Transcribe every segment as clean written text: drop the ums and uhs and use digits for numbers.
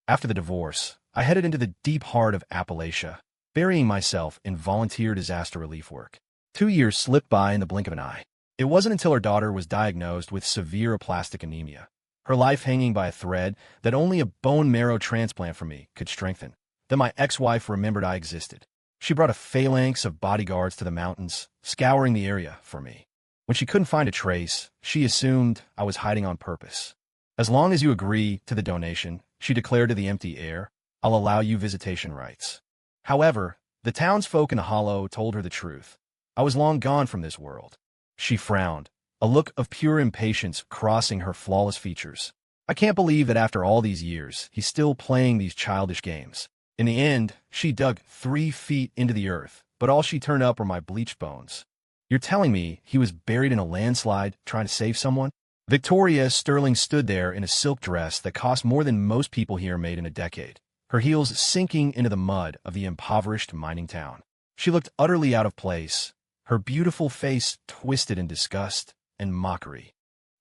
After the divorce, I headed into the deep heart of Appalachia, burying myself in volunteer disaster relief work. 2 years slipped by in the blink of an eye. It wasn't until her daughter was diagnosed with severe aplastic anemia, her life hanging by a thread that only a bone marrow transplant from me could strengthen, that my ex-wife remembered I existed. She brought a phalanx of bodyguards to the mountains, scouring the area for me. When she couldn't find a trace, she assumed I was hiding on purpose. As long as you agree to the donation, she declared to the empty air, I'll allow you visitation rights. However, the townsfolk in the hollow told her the truth. I was long gone from this world. She frowned, a look of pure impatience crossing her flawless features. I can't believe that after all these years, he's still playing these childish games. In the end, she dug 3 feet into the earth, but all she turned up were my bleached bones. You're telling me he was buried in a landslide trying to save someone? Victoria Sterling stood there in a silk dress that cost more than most people here made in a decade, her heels sinking into the mud of the impoverished mining town. She looked utterly out of place, her beautiful face twisted in disgust and mockery.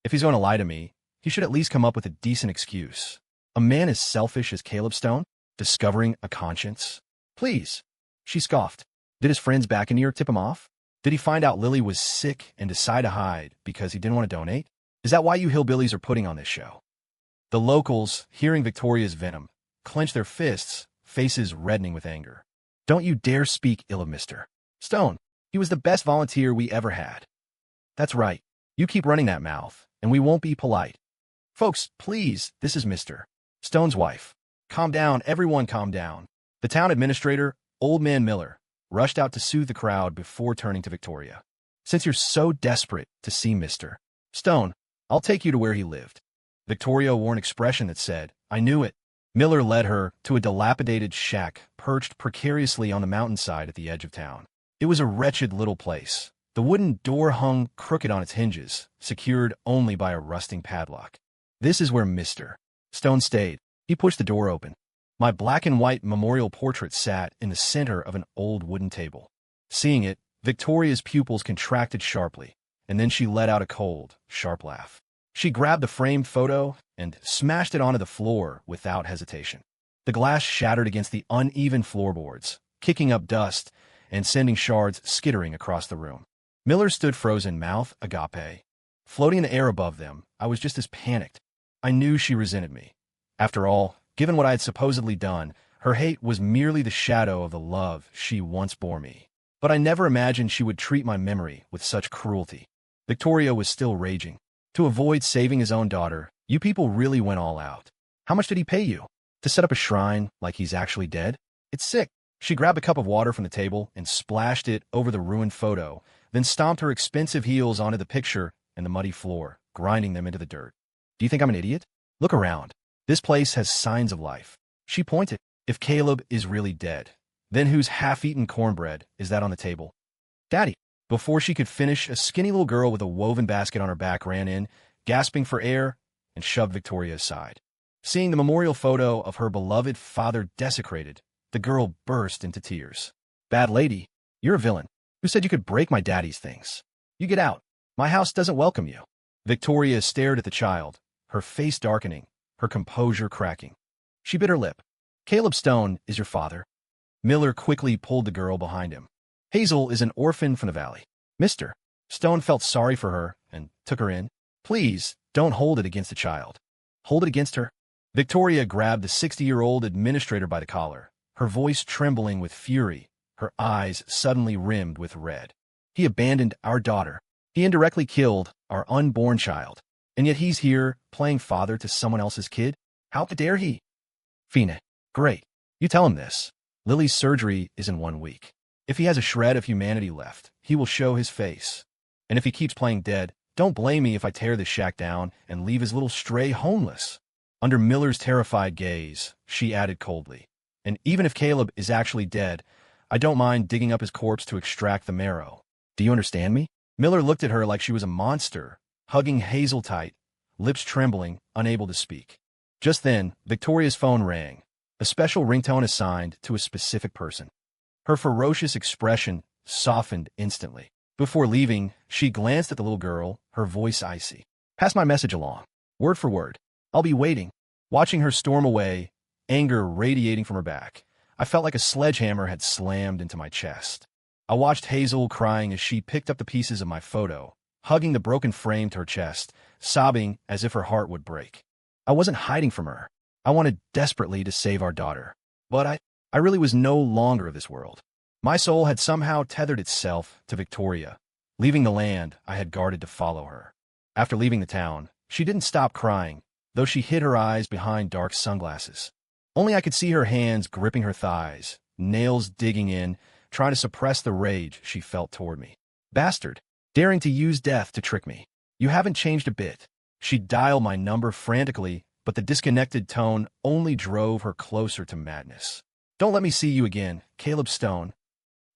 If he's going to lie to me, he should at least come up with a decent excuse. A man as selfish as Caleb Stone? Discovering a conscience? Please. She scoffed. Did his friends back in here tip him off? Did he find out Lily was sick and decide to hide because he didn't want to donate? Is that why you hillbillies are putting on this show? The locals, hearing Victoria's venom, clenched their fists, faces reddening with anger. Don't you dare speak ill of Mr. Stone. He was the best volunteer we ever had. That's right. You keep running that mouth, and we won't be polite. Folks, please, this is Mr. Stone's wife. Calm down, everyone calm down. The town administrator, Old Man Miller, rushed out to soothe the crowd before turning to Victoria. Since you're so desperate to see Mr. Stone, I'll take you to where he lived. Victoria wore an expression that said, I knew it. Miller led her to a dilapidated shack perched precariously on the mountainside at the edge of town. It was a wretched little place. The wooden door hung crooked on its hinges, secured only by a rusting padlock. This is where Mr. Stone stayed. He pushed the door open. My black and white memorial portrait sat in the center of an old wooden table. Seeing it, Victoria's pupils contracted sharply, and then she let out a cold, sharp laugh. She grabbed the framed photo and smashed it onto the floor without hesitation. The glass shattered against the uneven floorboards, kicking up dust and sending shards skittering across the room. Miller stood frozen, mouth agape. Floating in the air above them, I was just as panicked. I knew she resented me. After all, given what I had supposedly done, her hate was merely the shadow of the love she once bore me. But I never imagined she would treat my memory with such cruelty. Victoria was still raging. To avoid saving his own daughter, you people really went all out. How much did he pay you? To set up a shrine like he's actually dead? It's sick. She grabbed a cup of water from the table and splashed it over the ruined photo, then stomped her expensive heels onto the picture and the muddy floor, grinding them into the dirt. Do you think I'm an idiot? Look around. This place has signs of life. She pointed. If Caleb is really dead, then whose half-eaten cornbread is that on the table? Daddy. Before she could finish, a skinny little girl with a woven basket on her back ran in, gasping for air, and shoved Victoria aside. Seeing the memorial photo of her beloved father desecrated, the girl burst into tears. Bad lady, you're a villain. Who said you could break my daddy's things? You get out. My house doesn't welcome you. Victoria stared at the child, her face darkening, her composure cracking. She bit her lip. Caleb Stone is your father. Miller quickly pulled the girl behind him. Hazel is an orphan from the valley. Mr. Stone felt sorry for her and took her in. Please, don't hold it against the child. Hold it against her. Victoria grabbed the 60-year-old administrator by the collar, her voice trembling with fury, her eyes suddenly rimmed with red. He abandoned our daughter. He indirectly killed our unborn child. And yet he's here, playing father to someone else's kid? How dare he? Fina, great. You tell him this. Lily's surgery is in 1 week. If he has a shred of humanity left, he will show his face. And if he keeps playing dead, don't blame me if I tear this shack down and leave his little stray homeless. Under Miller's terrified gaze, she added coldly, and even if Caleb is actually dead, I don't mind digging up his corpse to extract the marrow. Do you understand me? Miller looked at her like she was a monster, hugging Hazel tight, lips trembling, unable to speak. Just then, Victoria's phone rang, a special ringtone assigned to a specific person. Her ferocious expression softened instantly. Before leaving, she glanced at the little girl, her voice icy. Pass my message along, word for word. I'll be waiting. Watching her storm away, anger radiating from her back. I felt like a sledgehammer had slammed into my chest. I watched Hazel crying as she picked up the pieces of my photo, hugging the broken frame to her chest, sobbing as if her heart would break. I wasn't hiding from her. I wanted desperately to save our daughter. But I really was no longer of this world. My soul had somehow tethered itself to Victoria, leaving the land I had guarded to follow her. After leaving the town, she didn't stop crying, though she hid her eyes behind dark sunglasses. Only I could see her hands gripping her thighs, nails digging in, trying to suppress the rage she felt toward me. Bastard, daring to use death to trick me. You haven't changed a bit. She dialed my number frantically, but the disconnected tone only drove her closer to madness. Don't let me see you again, Caleb Stone.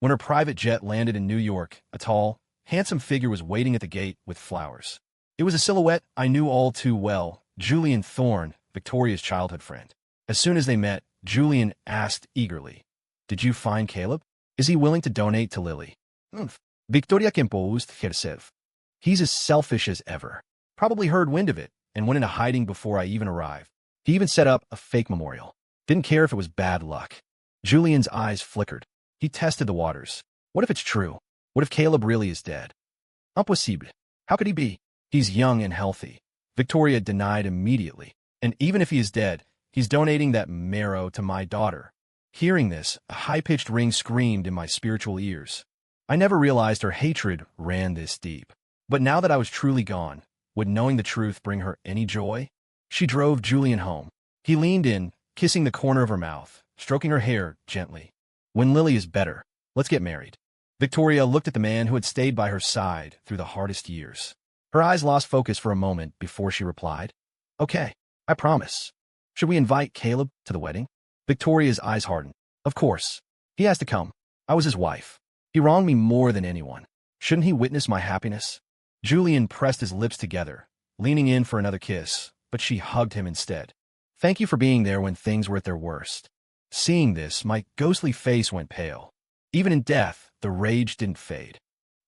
When her private jet landed in New York, a tall, handsome figure was waiting at the gate with flowers. It was a silhouette I knew all too well, Julian Thorne, Victoria's childhood friend. As soon as they met, Julian asked eagerly, "Did you find Caleb? Is he willing to donate to Lily?" Victoria composed herself. He's as selfish as ever. Probably heard wind of it and went into hiding before I even arrived. He even set up a fake memorial. Didn't care if it was bad luck. Julian's eyes flickered. He tested the waters. What if it's true? What if Caleb really is dead? Impossible. How could he be? He's young and healthy. Victoria denied immediately. And even if he is dead, he's donating that marrow to my daughter. Hearing this, a high-pitched ring screamed in my spiritual ears. I never realized her hatred ran this deep. But now that I was truly gone, would knowing the truth bring her any joy? She drove Julian home. He leaned in, kissing the corner of her mouth, stroking her hair gently. When Lily is better, let's get married. Victoria looked at the man who had stayed by her side through the hardest years. Her eyes lost focus for a moment before she replied, "Okay, I promise. Should we invite Caleb to the wedding?" Victoria's eyes hardened. Of course. He has to come. I was his wife. He wronged me more than anyone. Shouldn't he witness my happiness? Julian pressed his lips together, leaning in for another kiss, but she hugged him instead. Thank you for being there when things were at their worst. Seeing this, my ghostly face went pale. Even in death, the rage didn't fade.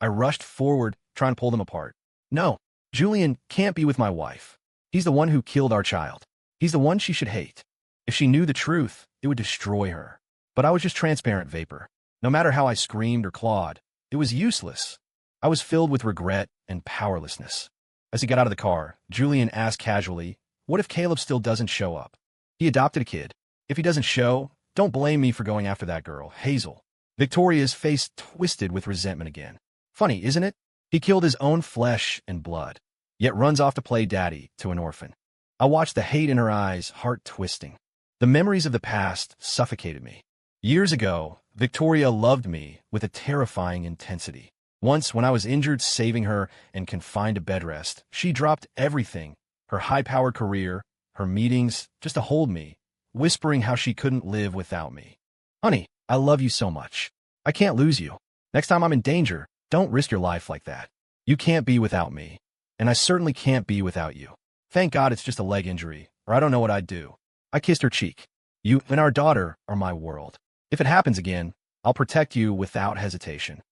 I rushed forward, trying to pull them apart. No, Julian can't be with my wife. He's the one who killed our child. He's the one she should hate. If she knew the truth, it would destroy her. But I was just transparent vapor. No matter how I screamed or clawed, it was useless. I was filled with regret and powerlessness. As he got out of the car, Julian asked casually, "What if Caleb still doesn't show up? He adopted a kid. If he doesn't show, don't blame me for going after that girl, Hazel." Victoria's face twisted with resentment again. Funny, isn't it? He killed his own flesh and blood, yet runs off to play daddy to an orphan. I watched the hate in her eyes, heart twisting. The memories of the past suffocated me. Years ago, Victoria loved me with a terrifying intensity. Once, when I was injured saving her and confined to bed rest, she dropped everything, her high-powered career, her meetings, just to hold me, whispering how she couldn't live without me. "Honey, I love you so much. I can't lose you. Next time I'm in danger, don't risk your life like that. You can't be without me, and I certainly can't be without you. Thank God it's just a leg injury, or I don't know what I'd do." I kissed her cheek. "You and our daughter are my world. If it happens again, I'll protect you without hesitation."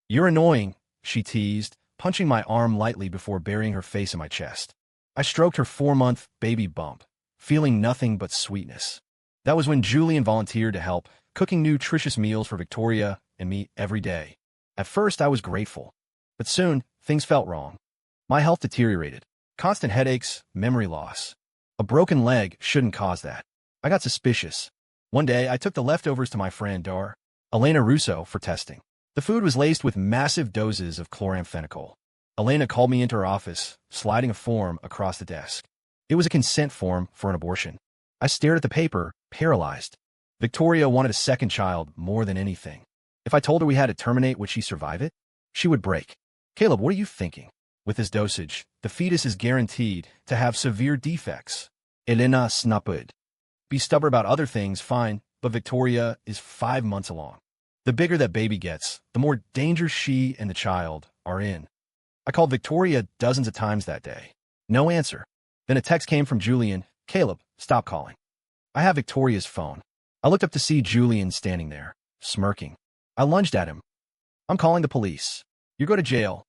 "You're annoying," she teased, punching my arm lightly before burying her face in my chest. I stroked her 4-month baby bump, feeling nothing but sweetness. That was when Julian volunteered to help, cooking nutritious meals for Victoria and me every day. At first, I was grateful, but soon, things felt wrong. My health deteriorated. Constant headaches, memory loss. A broken leg shouldn't cause that. I got suspicious. One day, I took the leftovers to my friend Elena Russo for testing. The food was laced with massive doses of chloramphenicol. Elena called me into her office, sliding a form across the desk. It was a consent form for an abortion. I stared at the paper, paralyzed. Victoria wanted a second child more than anything. If I told her we had to terminate, would she survive it? She would break. "Caleb, what are you thinking? With this dosage, the fetus is guaranteed to have severe defects." Elena snapped. "Be stubborn about other things, fine, but Victoria is 5 months along. The bigger that baby gets, the more danger she and the child are in." I called Victoria dozens of times that day. No answer. Then a text came from Julian. "Caleb, stop calling." I have Victoria's phone. I looked up to see Julian standing there, smirking. I lunged at him. "I'm calling the police. You go to jail."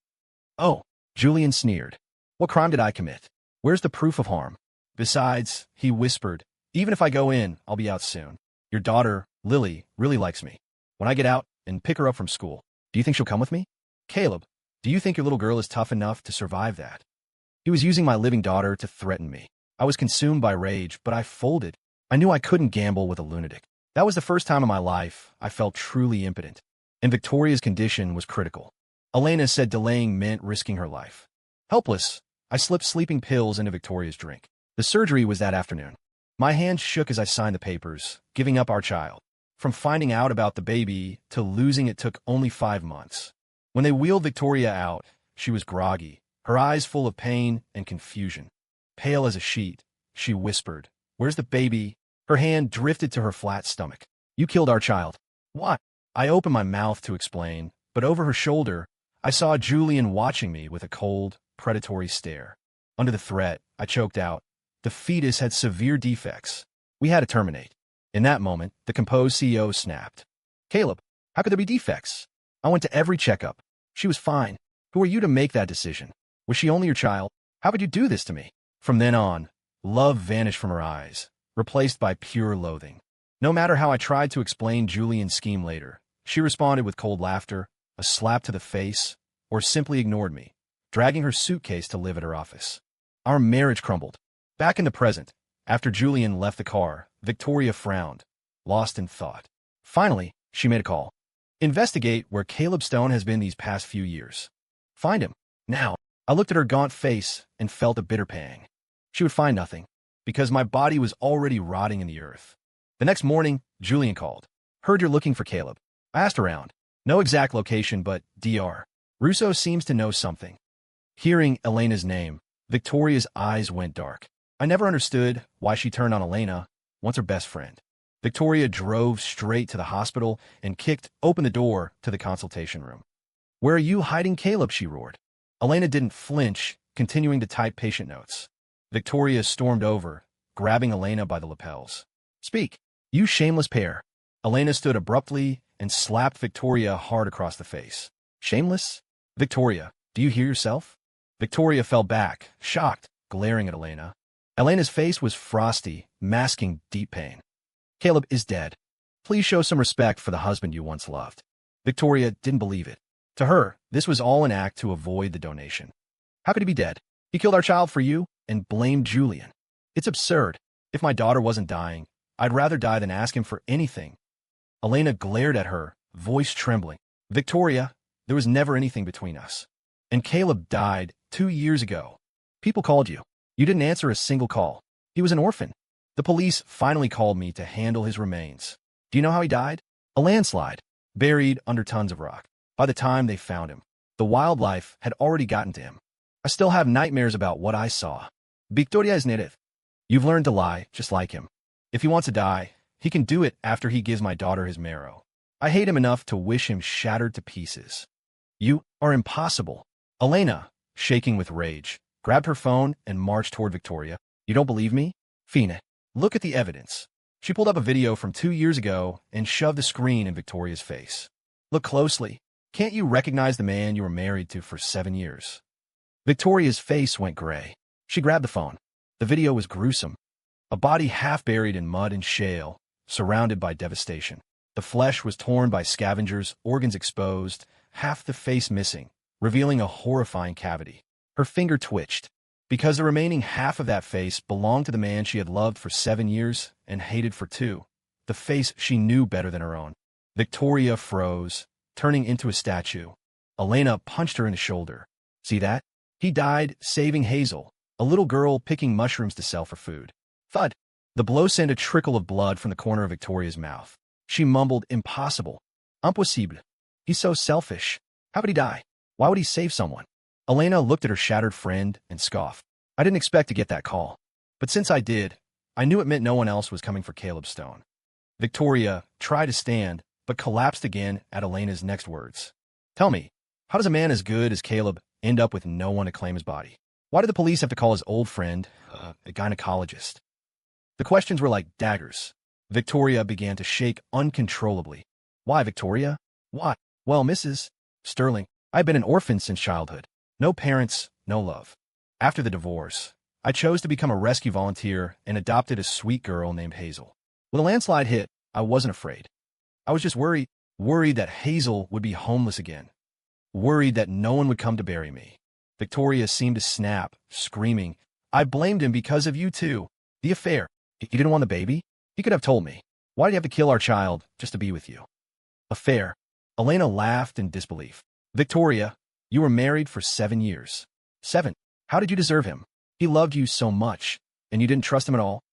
"Oh," Julian sneered. "What crime did I commit? Where's the proof of harm?" "Besides," he whispered, Even if I go in, I'll be out soon. Your daughter, Lily, really likes me. When I get out and pick her up from school, do you think she'll come with me? Caleb, do you think your little girl is tough enough to survive that? He was using my living daughter to threaten me. I was consumed by rage, but I folded. I knew I couldn't gamble with a lunatic. That was the first time in my life I felt truly impotent. And Victoria's condition was critical. Elena said delaying meant risking her life. Helpless, I slipped sleeping pills into Victoria's drink. The surgery was that afternoon. My hands shook as I signed the papers, giving up our child. From finding out about the baby to losing it took only 5 months. When they wheeled Victoria out, she was groggy, her eyes full of pain and confusion. Pale as a sheet, she whispered, "Where's the baby?" Her hand drifted to her flat stomach. "You killed our child." "What?" I opened my mouth to explain, but over her shoulder, I saw Julian watching me with a cold, predatory stare. Under the threat, I choked out, "The fetus had severe defects. We had to terminate." In that moment, the composed CEO snapped. "Caleb, how could there be defects? I went to every checkup. She was fine. Who are you to make that decision? Was she only your child? How could you do this to me?" From then on, love vanished from her eyes, replaced by pure loathing. No matter how I tried to explain Julian's scheme later, she responded with cold laughter, a slap to the face, or simply ignored me, dragging her suitcase to live at her office. Our marriage crumbled. Back in the present, after Julian left the car, Victoria frowned, lost in thought. Finally, she made a call. "Investigate where Caleb Stone has been these past few years. Find him, now." I looked at her gaunt face and felt a bitter pang. She would find nothing, because my body was already rotting in the earth. The next morning, Julian called. "Heard you're looking for Caleb." I asked around. No exact location, but DR. Russo seems to know something. Hearing Elena's name, Victoria's eyes went dark. I never understood why she turned on Elena, once her best friend. Victoria drove straight to the hospital and kicked open the door to the consultation room. "Where are you hiding Caleb?" she roared. Elena didn't flinch, continuing to type patient notes. Victoria stormed over, grabbing Elena by the lapels. "Speak, you shameless pair." Elena stood abruptly and slapped Victoria hard across the face. "Shameless? Victoria, do you hear yourself?" Victoria fell back, shocked, glaring at Elena. Elena's face was frosty, masking deep pain. "Caleb is dead. Please show some respect for the husband you once loved." Victoria didn't believe it. To her, this was all an act to avoid the donation. "How could he be dead? He killed our child for you and blamed Julian. It's absurd. If my daughter wasn't dying, I'd rather die than ask him for anything." Elena glared at her, voice trembling. "Victoria, there was never anything between us. And Caleb died 2 years ago. People called you. You didn't answer a single call. He was an orphan. The police finally called me to handle his remains. Do you know how he died? A landslide, buried under tons of rock. By the time they found him, the wildlife had already gotten to him. I still have nightmares about what I saw. Victoria is native. You've learned to lie, just like him. If he wants to die, he can do it after he gives my daughter his marrow. I hate him enough to wish him shattered to pieces." "You are impossible." Elena, shaking with rage, grabbed her phone and marched toward Victoria. "You don't believe me? Fine. Look at the evidence." She pulled up a video from 2 years ago and shoved the screen in Victoria's face. "Look closely. Can't you recognize the man you were married to for 7 years? Victoria's face went gray. She grabbed the phone. The video was gruesome. A body half buried in mud and shale, surrounded by devastation. The flesh was torn by scavengers, organs exposed, half the face missing, revealing a horrifying cavity. Her finger twitched, because the remaining half of that face belonged to the man she had loved for 7 years and hated for 2, the face she knew better than her own. Victoria froze, turning into a statue. Elena punched her in the shoulder. "See that? He died saving Hazel, a little girl picking mushrooms to sell for food." Thud! The blow sent a trickle of blood from the corner of Victoria's mouth. She mumbled, "Impossible. Impossible. He's so selfish. How could he die? Why would he save someone?" Elena looked at her shattered friend and scoffed. "I didn't expect to get that call. But since I did, I knew it meant no one else was coming for Caleb Stone." Victoria tried to stand, but collapsed again at Elena's next words. "Tell me, how does a man as good as Caleb end up with no one to claim his body? Why did the police have to call his old friend, a gynecologist?" The questions were like daggers. Victoria began to shake uncontrollably. "Why, Victoria? Why?" "Well, Mrs. Sterling, I've been an orphan since childhood. No parents, no love. After the divorce, I chose to become a rescue volunteer and adopted a sweet girl named Hazel. When the landslide hit, I wasn't afraid. I was just worried that Hazel would be homeless again, worried that no one would come to bury me. Victoria seemed to snap, screaming, "I blamed him because of you too. The affair. He didn't want the baby? He could have told me. Why did he have to kill our child just to be with you?" Affair. Elena laughed in disbelief. "Victoria, you were married for 7 years. 7. How did you deserve him? He loved you so much, and you didn't trust him at all?"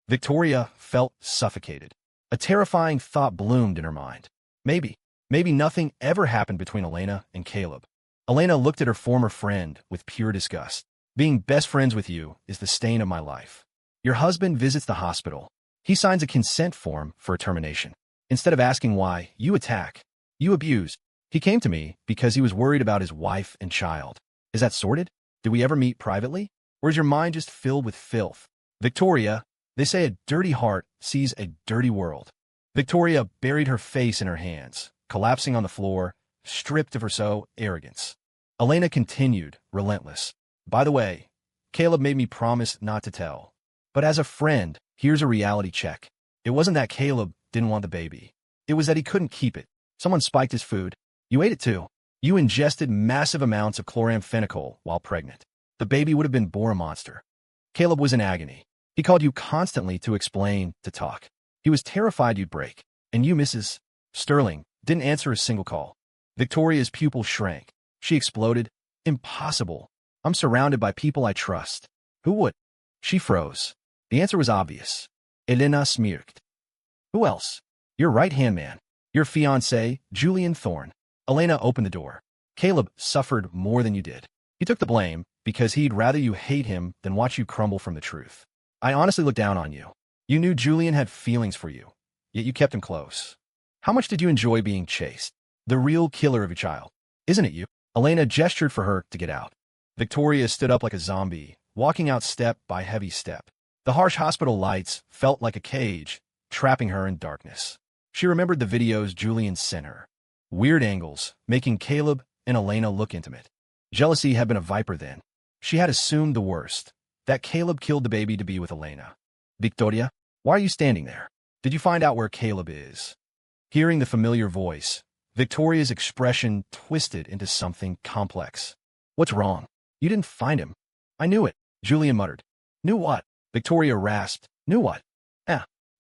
Victoria felt suffocated. A terrifying thought bloomed in her mind. Maybe nothing ever happened between Elena and Caleb. Elena looked at her former friend with pure disgust. "Being best friends with you is the stain of my life. Your husband visits the hospital. He signs a consent form for a termination. Instead of asking why, you attack. You abuse. He came to me because he was worried about his wife and child. Is that sordid? Did we ever meet privately? Or is your mind just filled with filth? Victoria, they say a dirty heart sees a dirty world." Victoria buried her face in her hands, collapsing on the floor, stripped of her arrogance. Elena continued, relentless. "By the way, Caleb made me promise not to tell. But as a friend, here's a reality check. It wasn't that Caleb didn't want the baby. It was that he couldn't keep it. Someone spiked his food. You ate it too. You ingested massive amounts of chloramphenicol while pregnant. The baby would have been born a monster." Caleb was in agony. He called you constantly to explain, to talk. He was terrified you'd break. And you, Mrs. Sterling, didn't answer a single call. Victoria's pupil shrank. She exploded. "Impossible. I'm surrounded by people I trust. Who would?" She froze. The answer was obvious. Elena smirked. "Who else? Your right-hand man. Your fiance, Julian Thorne." Elena opened the door. "Caleb suffered more than you did. He took the blame because he'd rather you hate him than watch you crumble from the truth. I honestly looked down on you. You knew Julian had feelings for you, yet you kept him close. How much did you enjoy being chased? The real killer of your child. Isn't it you?" Elena gestured for her to get out. Victoria stood up like a zombie, walking out step by heavy step. The harsh hospital lights felt like a cage, trapping her in darkness. She remembered the videos Julian sent her. Weird angles, making Caleb and Elena look intimate. Jealousy had been a viper then. She had assumed the worst, that Caleb killed the baby to be with Elena. "Victoria, why are you standing there? Did you find out where Caleb is?" Hearing the familiar voice, Victoria's expression twisted into something complex. "What's wrong? You didn't find him." "I knew it," Julian muttered. "Knew what?" Victoria rasped. "Knew what?"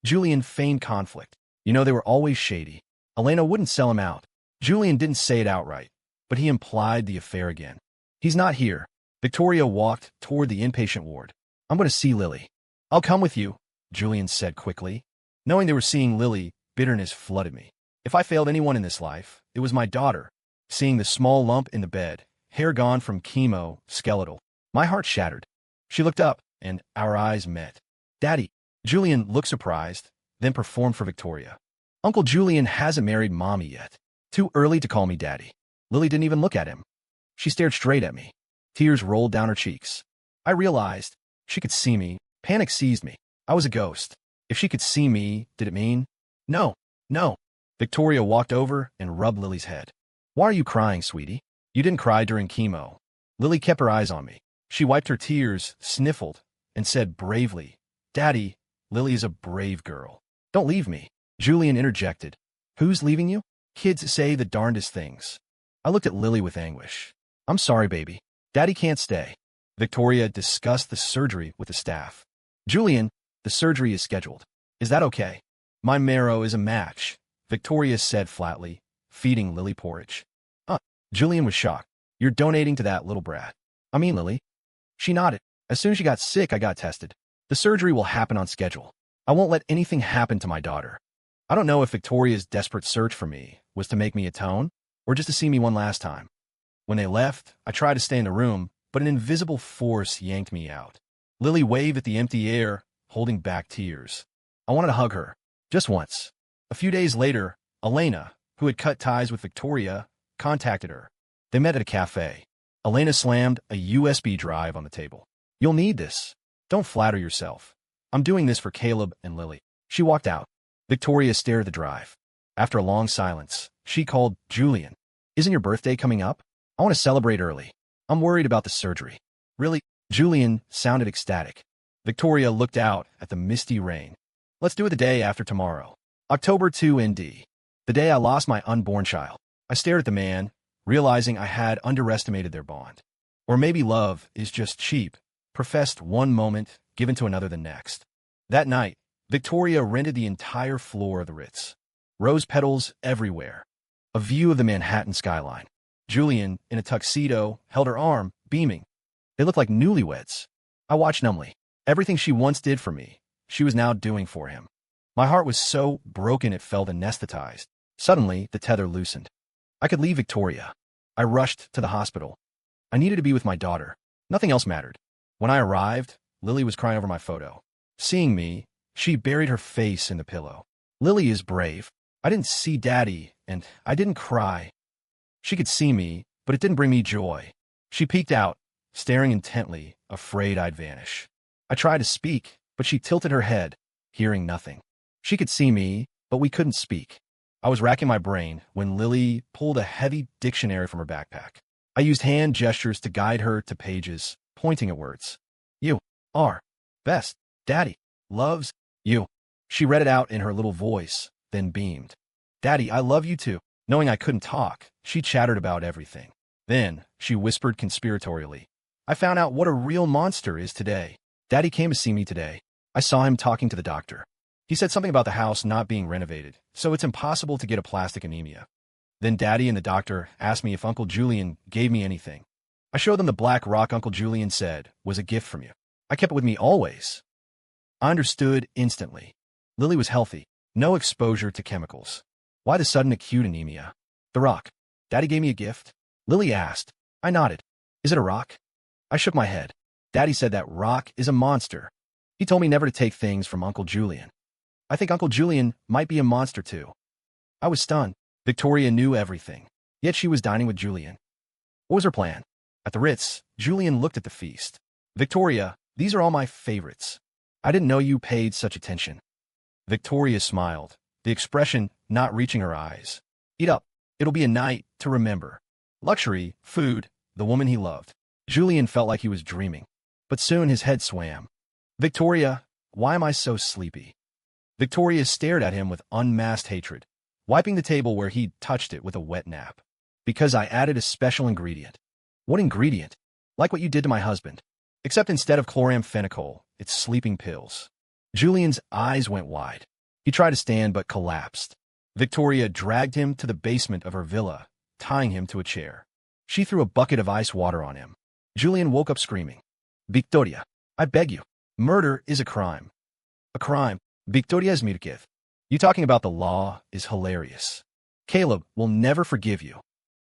Julian feigned conflict. "You know they were always shady. Elena wouldn't sell him out." Julian didn't say it outright, but he implied the affair again. "He's not here." Victoria walked toward the inpatient ward. "I'm going to see Lily." "I'll come with you," Julian said quickly. Knowing they were seeing Lily, bitterness flooded me. If I failed anyone in this life, it was my daughter. Seeing the small lump in the bed, hair gone from chemo, skeletal, my heart shattered. She looked up, and our eyes met. "Daddy." Julian looked surprised, then performed for Victoria. "Uncle Julian hasn't married Mommy yet. Too early to call me Daddy." Lily didn't even look at him. She stared straight at me. Tears rolled down her cheeks. I realized she could see me. Panic seized me. I was a ghost. If she could see me, did it mean? No. Victoria walked over and rubbed Lily's head. "Why are you crying, sweetie? You didn't cry during chemo." Lily kept her eyes on me. She wiped her tears, sniffled, and said bravely, "Daddy, Lily is a brave girl. Don't leave me." Julian interjected. "Who's leaving you? Kids say the darndest things." I looked at Lily with anguish. "I'm sorry, baby. Daddy can't stay." Victoria discussed the surgery with the staff. "Julian, the surgery is scheduled. Is that okay?" "My marrow is a match," Victoria said flatly, feeding Lily porridge. Julian was shocked. "You're donating to that little brat." "I mean, Lily." She nodded. "As soon as she got sick, I got tested. The surgery will happen on schedule. I won't let anything happen to my daughter." I don't know if Victoria's desperate search for me was to make me atone, or just to see me one last time. When they left, I tried to stay in the room, but an invisible force yanked me out. Lily waved at the empty air, holding back tears. I wanted to hug her, just once. A few days later, Elena, who had cut ties with Victoria, contacted her. They met at a cafe. Elena slammed a USB drive on the table. "You'll need this. Don't flatter yourself. I'm doing this for Caleb and Lily." She walked out. Victoria stared at the drive. After a long silence, she called, "Julian, isn't your birthday coming up? I want to celebrate early. I'm worried about the surgery." "Really? Julian sounded ecstatic. Victoria looked out at the misty rain. Let's do it the day after tomorrow. October 2 ND. The day I lost my unborn child. I stared at the man, realizing I had underestimated their bond. Or maybe love is just cheap, professed one moment, given to another the next. That night, Victoria rented the entire floor of the Ritz. Rose petals everywhere. A view of the Manhattan skyline. Julian, in a tuxedo, held her arm, beaming. They looked like newlyweds. I watched numbly. Everything she once did for me, she was now doing for him. My heart was so broken it felt anesthetized. Suddenly, the tether loosened. I could leave Victoria. I rushed to the hospital. I needed to be with my daughter. Nothing else mattered. When I arrived, Lily was crying over my photo. Seeing me, she buried her face in the pillow. Lily is brave. I didn't see Daddy, and I didn't cry. She could see me, but it didn't bring me joy. She peeked out, staring intently, afraid I'd vanish. I tried to speak, but she tilted her head, hearing nothing. She could see me, but we couldn't speak. I was racking my brain when Lily pulled a heavy dictionary from her backpack. I used hand gestures to guide her to pages, pointing at words. You are best. Daddy loves you. She read it out in her little voice, then beamed. Daddy, I love you too. Knowing I couldn't talk, she chattered about everything. Then, she whispered conspiratorially. I found out what a real monster is today. Daddy came to see me today. I saw him talking to the doctor. He said something about the house not being renovated, so it's impossible to get aplastic anemia. Then Daddy and the doctor asked me if Uncle Julian gave me anything. I showed them the black rock Uncle Julian said was a gift from you. I kept it with me always. I understood instantly. Lily was healthy, no exposure to chemicals. Why the sudden acute anemia? The rock. Daddy gave me a gift? Lily asked. I nodded. Is it a rock? I shook my head. Daddy said that rock is a monster. He told me never to take things from Uncle Julian. I think Uncle Julian might be a monster too. I was stunned. Victoria knew everything. Yet she was dining with Julian. What was her plan? At the Ritz, Julian looked at the feast. Victoria, these are all my favorites. I didn't know you paid such attention. Victoria smiled, the expression not reaching her eyes. Eat up. It'll be a night to remember. Luxury, food, the woman he loved. Julian felt like he was dreaming. But soon his head swam. Victoria, why am I so sleepy? Victoria stared at him with unmasked hatred, wiping the table where he'd touched it with a wet nap. Because I added a special ingredient. What ingredient? Like what you did to my husband. Except instead of chloramphenicol, it's sleeping pills. Julian's eyes went wide. He tried to stand but collapsed. Victoria dragged him to the basement of her villa, tying him to a chair. She threw a bucket of ice water on him. Julian woke up screaming. Victoria, I beg you. Murder is a crime. A crime. Victoria is mirkev. You talking about the law is hilarious. Caleb will never forgive you.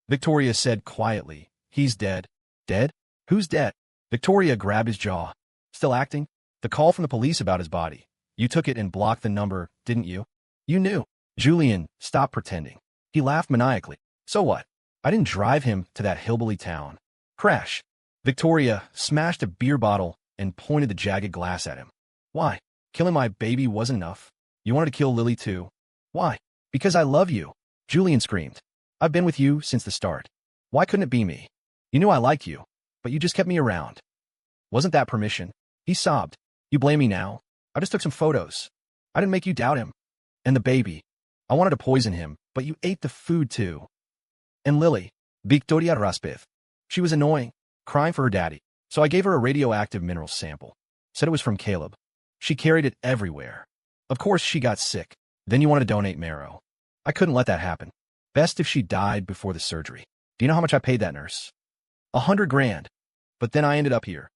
Victoria said quietly. He's dead. Dead? Who's dead? Victoria grabbed his jaw. Still acting? The call from the police about his body. You took it and blocked the number, didn't you? You knew. Julian, stop pretending. He laughed maniacally. So what? I didn't drive him to that hillbilly town. Crash. Victoria smashed a beer bottle and pointed the jagged glass at him. Why? Killing my baby wasn't enough. You wanted to kill Lily too. Why? Because I love you. Julian screamed. I've been with you since the start. Why couldn't it be me? You knew I liked you, but you just kept me around. Wasn't that permission? He sobbed. You blame me now? I just took some photos. I didn't make you doubt him. And the baby. I wanted to poison him, but you ate the food too. And Lily. Victoria Raspev. She was annoying, crying for her daddy. So I gave her a radioactive mineral sample. Said it was from Caleb. She carried it everywhere. Of course she got sick. Then you wanted to donate marrow. I couldn't let that happen. Best if she died before the surgery. Do you know how much I paid that nurse? 100 grand. But then I ended up here.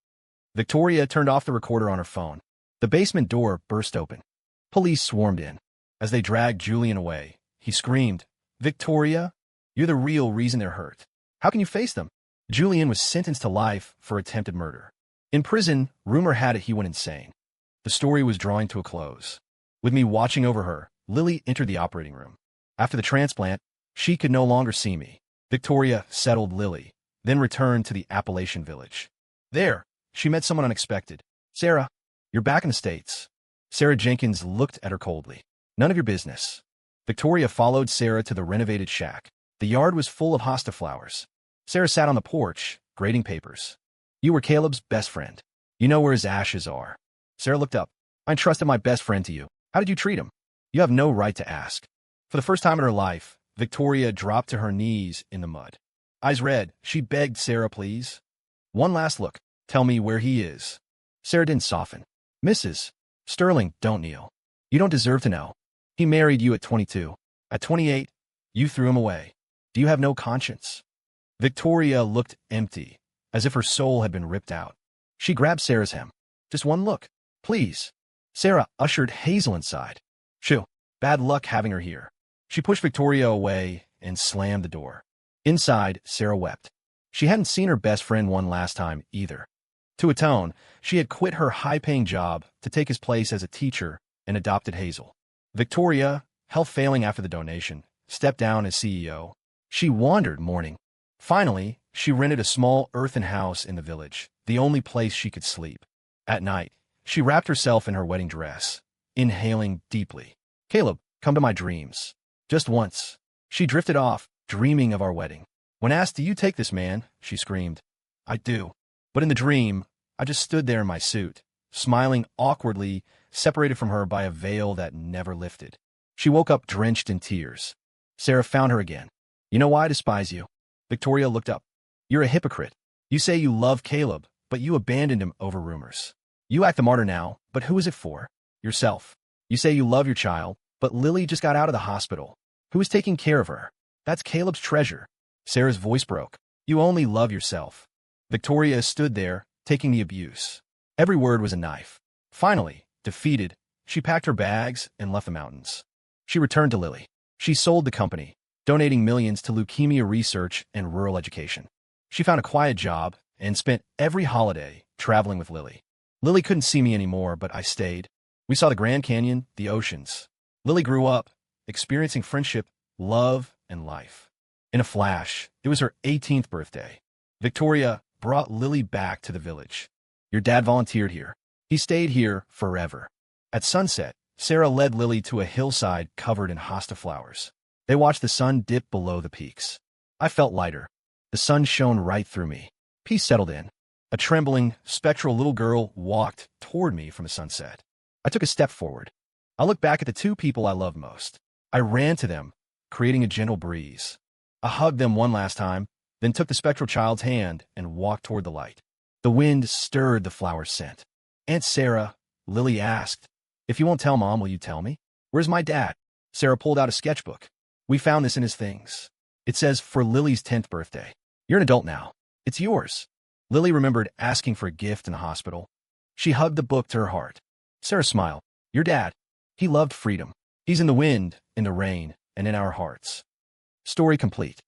Victoria turned off the recorder on her phone. The basement door burst open. Police swarmed in. As they dragged Julian away, he screamed, Victoria, you're the real reason they're hurt. How can you face them? Julian was sentenced to life for attempted murder. In prison, rumor had it he went insane. The story was drawing to a close. With me watching over her, Lily entered the operating room. After the transplant, she could no longer see me. Victoria settled Lily, then returned to the Appalachian village. There, she met someone unexpected. Sarah, you're back in the States. Sarah Jenkins looked at her coldly. None of your business. Victoria followed Sarah to the renovated shack. The yard was full of hosta flowers. Sarah sat on the porch, grading papers. You were Caleb's best friend. You know where his ashes are. Sarah looked up. I entrusted my best friend to you. How did you treat him? You have no right to ask. For the first time in her life, Victoria dropped to her knees in the mud. Eyes red, she begged Sarah, please. One last look. Tell me where he is. Sarah didn't soften. Mrs. Sterling, don't kneel. You don't deserve to know. He married you at 22. At 28, you threw him away. Do you have no conscience? Victoria looked empty, as if her soul had been ripped out. She grabbed Sarah's hem. Just one look, please. Sarah ushered Hazel inside. Shoo, bad luck having her here. She pushed Victoria away and slammed the door. Inside, Sarah wept. She hadn't seen her best friend one last time either. To atone, she had quit her high-paying job to take his place as a teacher and adopted Hazel. Victoria, health failing after the donation, stepped down as CEO. She wandered mourning. Finally, she rented a small earthen house in the village, the only place she could sleep. At night, she wrapped herself in her wedding dress, inhaling deeply. Caleb, come to my dreams. Just once. She drifted off, dreaming of our wedding. When asked, do you take this man? She screamed. I do. But in the dream, I just stood there in my suit, smiling awkwardly, separated from her by a veil that never lifted. She woke up drenched in tears. Sarah found her again. You know why I despise you? Victoria looked up. You're a hypocrite. You say you love Caleb, but you abandoned him over rumors. You act the martyr now, but who is it for? Yourself. You say you love your child, but Lily just got out of the hospital. Who is taking care of her? That's Caleb's treasure. Sarah's voice broke. You only love yourself. Victoria stood there, taking the abuse. Every word was a knife. Finally, defeated, she packed her bags and left the mountains. She returned to Lily. She sold the company, donating millions to leukemia research and rural education. She found a quiet job and spent every holiday traveling with Lily. Lily couldn't see me anymore, but I stayed. We saw the Grand Canyon, the oceans. Lily grew up, experiencing friendship, love, and life. In a flash, it was her 18th birthday. Victoria brought Lily back to the village. Your dad volunteered here. He stayed here forever. At sunset, Sarah led Lily to a hillside covered in hosta flowers. They watched the sun dip below the peaks. I felt lighter. The sun shone right through me. Peace settled in. A trembling, spectral little girl walked toward me from the sunset. I took a step forward. I looked back at the two people I loved most. I ran to them, creating a gentle breeze. I hugged them one last time, then took the spectral child's hand and walked toward the light. The wind stirred the flower scent. Aunt Sarah, Lily asked, if you won't tell Mom, will you tell me? Where's my dad? Sarah pulled out a sketchbook. We found this in his things. It says, for Lily's 10th birthday. You're an adult now. It's yours. Lily remembered asking for a gift in the hospital. She hugged the book to her heart. Sarah smiled. Your dad. He loved freedom. He's in the wind, in the rain, and in our hearts. Story complete.